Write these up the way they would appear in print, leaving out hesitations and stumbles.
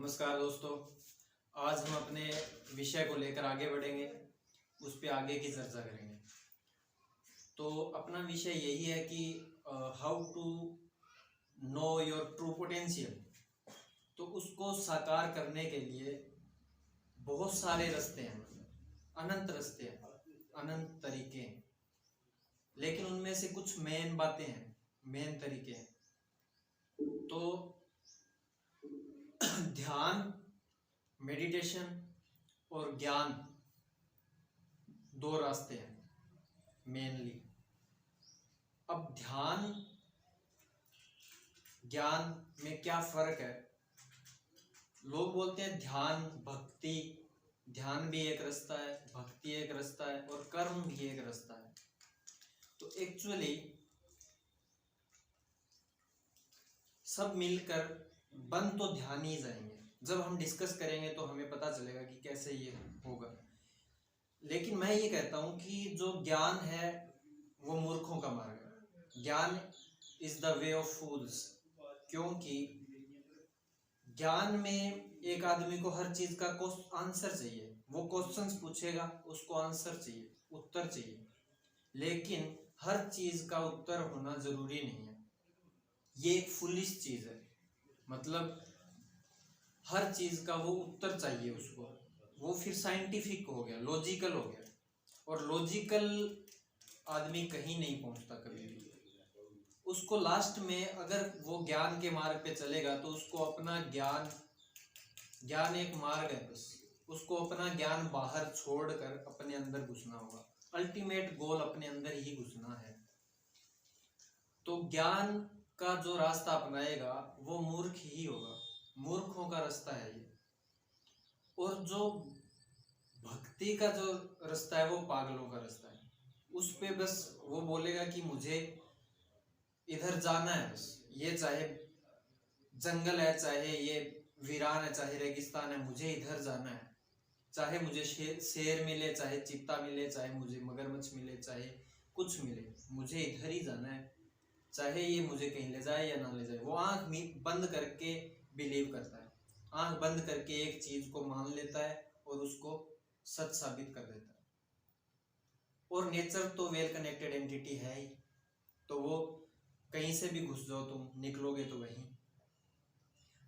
नमस्कार दोस्तों। आज हम अपने विषय को लेकर आगे बढ़ेंगे, उस पे आगे की चर्चा करेंगे। तो अपना विषय यही है कि how to know your true potential. तो उसको साकार करने के लिए बहुत सारे रास्ते हैं, अनंत रास्ते हैं, अनंत तरीके हैं, लेकिन उनमें से कुछ मेन बातें हैं, मेन तरीके हैं। तो ध्यान, मेडिटेशन और ज्ञान, दो रास्ते हैं मेनली। अब ध्यान ज्ञान में क्या फर्क है? लोग बोलते हैं ध्यान भक्ति, ध्यान भी एक रास्ता है, भक्ति एक रास्ता है और कर्म भी एक रास्ता है। तो एक्चुअली सब मिलकर बन तो ध्यान ही जाएंगे। जब हम डिस्कस करेंगे तो हमें पता चलेगा कि कैसे ये होगा। लेकिन मैं ये कहता हूं कि जो ज्ञान है वो मूर्खों का मार्ग है। ज्ञान इज द वे ऑफ फूल्स, क्योंकि ज्ञान में एक आदमी को हर चीज का आंसर चाहिए। वो क्वेश्चंस पूछेगा, उसको आंसर चाहिए, उत्तर चाहिए, लेकिन हर चीज का उत्तर होना जरूरी नहीं है। ये एक फुलिश चीज है। मतलब हर चीज का वो उत्तर चाहिए उसको, वो फिर साइंटिफिक हो गया, लॉजिकल हो गया। और लॉजिकल आदमी कहीं नहीं पहुंचता कभी भी। उसको लास्ट में अगर वो ज्ञान के मार्ग पे चलेगा तो उसको अपना ज्ञान एक मार्ग है, बस उसको अपना ज्ञान बाहर छोड़कर अपने अंदर घुसना होगा। अल्टीमेट गोल अपने अंदर ही घुसना है। तो ज्ञान का जो रास्ता अपनाएगा वो मूर्ख ही होगा, मूर्खों का रास्ता है ये। और जो भक्ति का जो रास्ता है वो पागलों का रास्ता है। उस पे बस वो बोलेगा कि मुझे इधर जाना है, बस ये चाहे जंगल है, चाहे ये वीरान है, चाहे रेगिस्तान है, मुझे इधर जाना है। चाहे मुझे शेर मिले, चाहे चीता मिले, चाहे मुझे मगरमच्छ मिले, चाहे कुछ मिले, मुझे इधर ही जाना है। चाहे ये मुझे कहीं ले जाए या ना ले जाए। वो आंख बंद करके बिलीव करता है, आंख बंद करके एक चीज को मान लेता है और उसको सच साबित कर देता है। और नेचर तो वेल कनेक्टेड एंटिटी है ही, तो वो कहीं से भी घुस जाओ तुम, निकलोगे तो वहीं।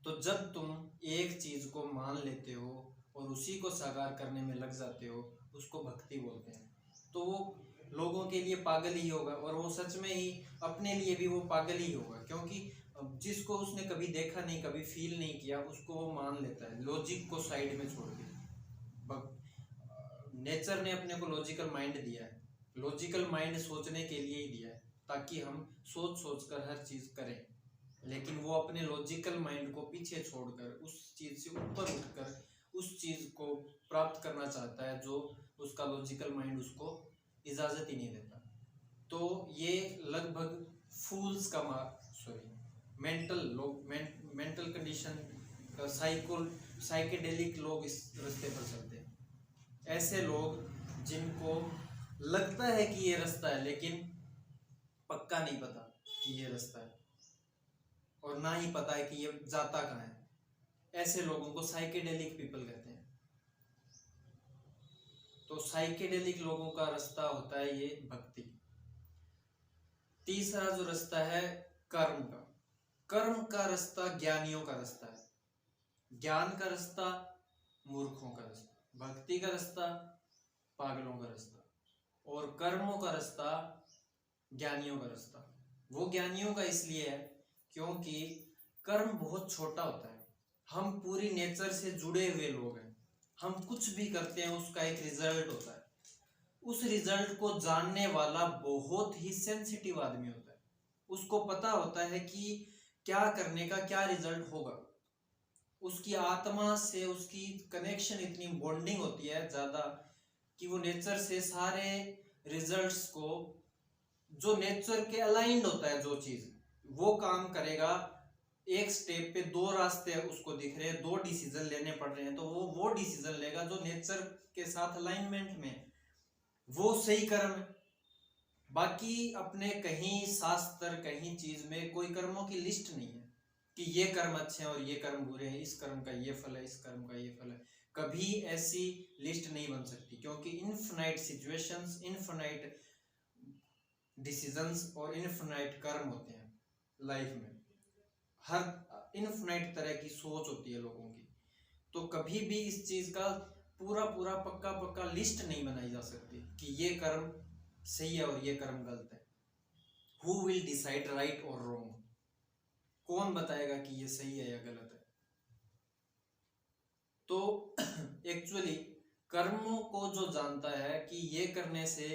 तो जब तुम एक चीज को मान लेते हो और उसी को साकार करने में लग जाते हो, उसको भक्ति बोलते हैं। तो वो लोगों के लिए पागल ही होगा और वो सच में ही अपने लिए भी वो पागल ही होगा, क्योंकि जिसको उसने कभी देखा नहीं, कभी फील नहीं किया, उसको वो मान लेता है लॉजिक को साइड में छोड़ के। नेचर ने अपने को लॉजिकल माइंड दिया है, लॉजिकल माइंड सोचने के लिए ही दिया है, ताकि हम सोच सोच कर हर चीज करें। लेकिन वो अपने लॉजिकल माइंड को पीछे छोड़कर उस चीज से ऊपर उठकर उस चीज को प्राप्त करना चाहता है जो उसका लॉजिकल माइंड उसको इजाजत ही नहीं देता। तो ये लगभग फूल्स का मेंटल कंडीशन, साइकेडेलिक लोग इस रास्ते पर चलते हैं। ऐसे लोग जिनको लगता है कि ये रास्ता है, लेकिन पक्का नहीं पता कि ये रास्ता है और ना ही पता है कि ये जाता कहाँ है। ऐसे लोगों को साइकेडेलिक पीपल कहते हैं। तो साइकेडेलिक लोगों का रास्ता होता है ये भक्ति। तीसरा जो रास्ता है कर्म का रास्ता ज्ञानियों का रास्ता है। ज्ञान का रास्ता मूर्खों का रास्ता, भक्ति का रास्ता पागलों का रास्ता, और कर्मों का रास्ता ज्ञानियों का रास्ता। वो ज्ञानियों का इसलिए है क्योंकि कर्म बहुत छोटा होता है। हम पूरी नेचर से जुड़े हुए लोग हैं। हम कुछ भी करते हैं उसका एक रिजल्ट होता है। उस रिजल्ट को जानने वाला बहुत ही सेंसिटिव आदमी होता है। उसको पता होता है कि क्या करने का क्या रिजल्ट होगा। उसकी आत्मा से उसकी कनेक्शन इतनी बॉन्डिंग होती है ज्यादा कि वो नेचर से सारे रिजल्ट्स को, जो नेचर के अलाइंड होता है जो चीज, वो काम करेगा। एक स्टेप पे दो रास्ते उसको दिख रहे हैं, दो डिसीजन लेने पड़ रहे हैं, तो वो डिसीजन लेगा जो नेचर के साथ अलाइनमेंट में, वो सही कर्म है। बाकी अपने कहीं शास्त्र कहीं चीज में कोई कर्मों की लिस्ट नहीं है। कि ये कर्म अच्छे हैं और ये कर्म बुरे हैं, इस कर्म का ये फल है, इस कर्म का ये फल है। कभी ऐसी लिस्ट नहीं बन सकती, क्योंकि इनफिनाइट सिचुएशंस, इनफिनाइट डिसीजंस और इनफिनाइट कर्म होते हैं लाइफ में। हर इनफिनाइट तरह की सोच होती है लोगों की, तो कभी भी इस चीज का पूरा पूरा पक्का पक्का लिस्ट नहीं बनाई जा सकती कि ये कर्म सही है और ये कर्म गलत है। हु विल डिसाइड राइट और रॉन्ग? कौन बताएगा कि ये सही है या गलत है? तो एक्चुअली कर्मों को जो जानता है कि ये करने से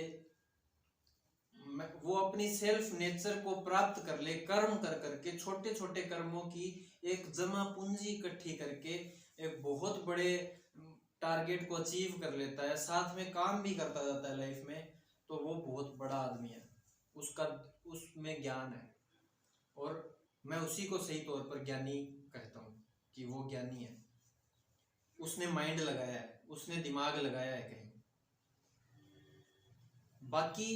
वो अपनी सेल्फ नेचर को प्राप्त कर ले, कर्म कर करके छोटे छोटे कर्मों की एक जमा पूंजी इकट्ठी करके एक बहुत बड़े टारगेट को अचीव कर लेता है, साथ में काम भी करता जाता है लाइफ में, तो वो बहुत बड़ा आदमी है, उसका उसमें ज्ञान है। और मैं उसी को सही तौर पर ज्ञानी कहता हूँ कि वो ज्ञानी है, उसने माइंड लगाया है, उसने दिमाग लगाया है कहीं। बाकी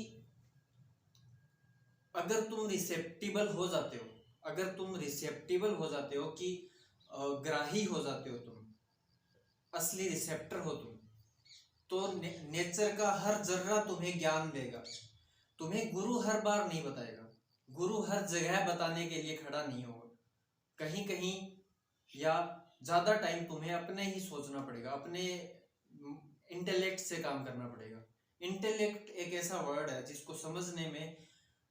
अगर तुम रिसेप्टिबल हो जाते हो, अगर तुम रिसेप्टिबल हो जाते हो कि ग्राही हो जाते हो, तुम असली रिसेप्टर हो तुम, तो नेचर का हर जर्रा तुम्हें ज्ञान देगा। तुम्हें गुरु हर बार नहीं बताएगा, गुरु हर जगह बताने के लिए खड़ा नहीं होगा, कहीं कहीं या ज्यादा टाइम तुम्हें अपने ही सोचना पड़ेगा, अपने इंटेलेक्ट से काम करना पड़ेगा। इंटेलेक्ट एक ऐसा वर्ड है जिसको समझने में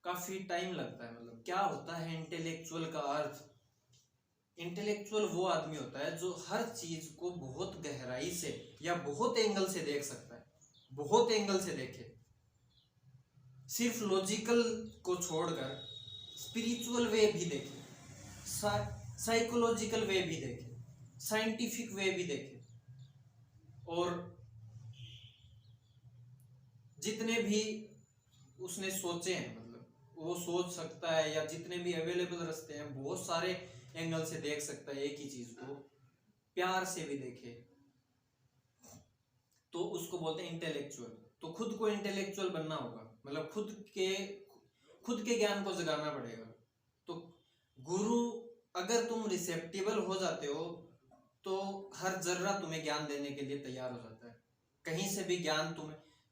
काफी टाइम लगता है। मतलब क्या होता है इंटेलेक्चुअल का अर्थ? इंटेलेक्चुअल वो आदमी होता है जो हर चीज को बहुत गहराई से या बहुत एंगल से देख सकता है, बहुत एंगल से देखे, सिर्फ लॉजिकल को छोड़कर स्पिरिचुअल वे भी देखे, साइकोलॉजिकल वे भी देखे, साइंटिफिक वे भी देखे, और जितने भी उसने सोचे हैं, मतलब वो सोच सकता है, या जितने भी अवेलेबल रास्ते हैं, बहुत सारे एंगल से देख सकता है एक ही चीज को, प्यार से भी देखे, तो उसको बोलते हैं इंटेलेक्चुअल। तो खुद को इंटेलेक्चुअल बनना होगा, मतलब खुद के ज्ञान को जगाना पड़ेगा। तो गुरु, अगर तुम रिसेप्टिबल हो जाते हो तो हर जर्रा तुम्हें ज्ञान देने के लिए तैयार हो जाता है, कहीं से भी ज्ञान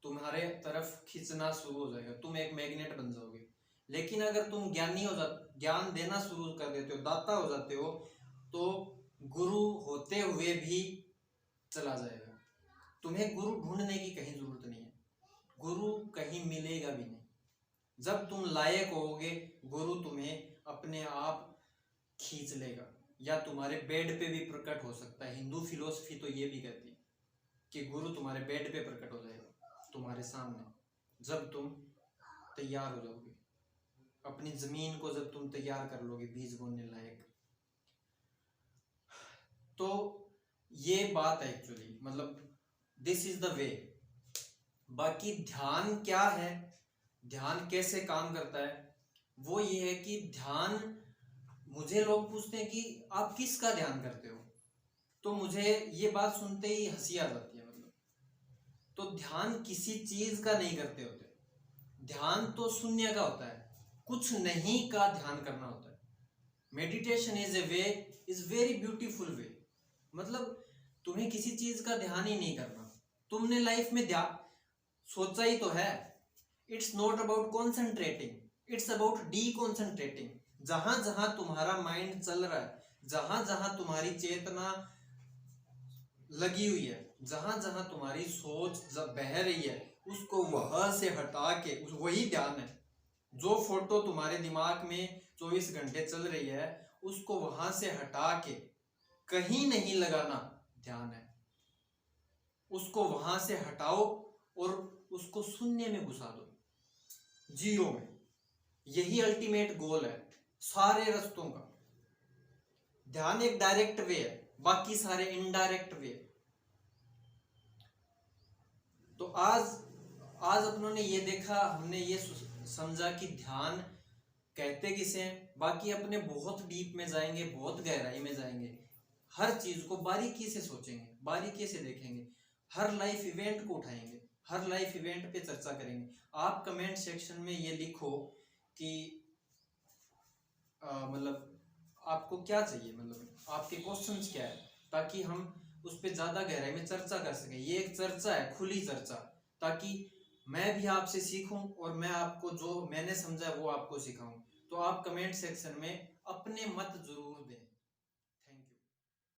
तुम्हारे तरफ खींचना शुरू हो जाएगा, तुम एक मैग्नेट बन जाओगे। लेकिन अगर तुम ज्ञान देना शुरू कर देते हो, दाता हो जाते हो, तो गुरु होते हुए भी चला जाएगा। तुम्हें गुरु ढूंढने की कहीं जरूरत नहीं है, गुरु कहीं मिलेगा भी नहीं। जब तुम लायक होगे, गुरु तुम्हें अपने आप खींच लेगा, या तुम्हारे बेड पे भी प्रकट हो सकता है। हिंदू फिलोसफी तो ये भी कहती है कि गुरु तुम्हारे बेड पे प्रकट हो जाएगा, तुम्हारे सामने, जब तुम तैयार हो जाओगे, अपनी जमीन को जब तुम तैयार कर लोगे बीज बोने लायक। तो ये बात है एक्चुअली, मतलब दिस इज द वे। बाकी ध्यान क्या है, ध्यान कैसे काम करता है, वो ये है कि ध्यान, मुझे लोग पूछते हैं कि आप किसका ध्यान करते हो, तो मुझे ये बात सुनते ही हंसी आ जाती है। मतलब तो ध्यान किसी चीज का नहीं करते होते, ध्यान तो शून्य का होता है, कुछ नहीं का ध्यान करना होता है। Meditation is a way, is very beautiful way. मतलब तुम्हें किसी चीज का ध्यान ही नहीं करना, तुमने लाइफ में ध्यान सोचा ही तो है। It's not about concentrating, it's about D concentrating. जहां जहां तुम्हारा माइंड चल रहा है, जहां जहां तुम्हारी चेतना लगी हुई है, जहां जहां तुम्हारी सोच जब बह रही है, उसको वहां से हटा के, वही ध्यान है। जो फोटो तुम्हारे दिमाग में 24 घंटे चल रही है, उसको वहां से हटा के कहीं नहीं लगाना ध्यान है। उसको वहां से हटाओ और उसको शून्य में घुसा दो, जीरो में। यही अल्टीमेट गोल है सारे रास्तों का। ध्यान एक डायरेक्ट वे है, बाकी सारे इनडायरेक्ट वे। तो आज अपनों ने ये देखा, हमने ये समझा कि ध्यान कहते किसे हैं। बाकी अपने बहुत डीप में जाएंगे, बहुत गहराई में जाएंगे, हर चीज को बारीकी से सोचेंगे, बारीकी से देखेंगे, हर लाइफ इवेंट को उठाएंगे, हर लाइफ इवेंट पे चर्चा करेंगे। आप कमेंट सेक्शन में ये लिखो कि मतलब आपको क्या चाहिए, मतलब आपके क्वेश्चंस क्या है, ताकि हम उस पर ज़्यादा गहराई में चर्चा कर सकें। ये एक चर्चा है, खुली चर्चा, ताकि मैं भी आपसे सीखूं और मैं आपको जो मैंने समझा वो आपको सिखाऊं। तो आप कमेंट सेक्शन में अपने मत जरूर दें।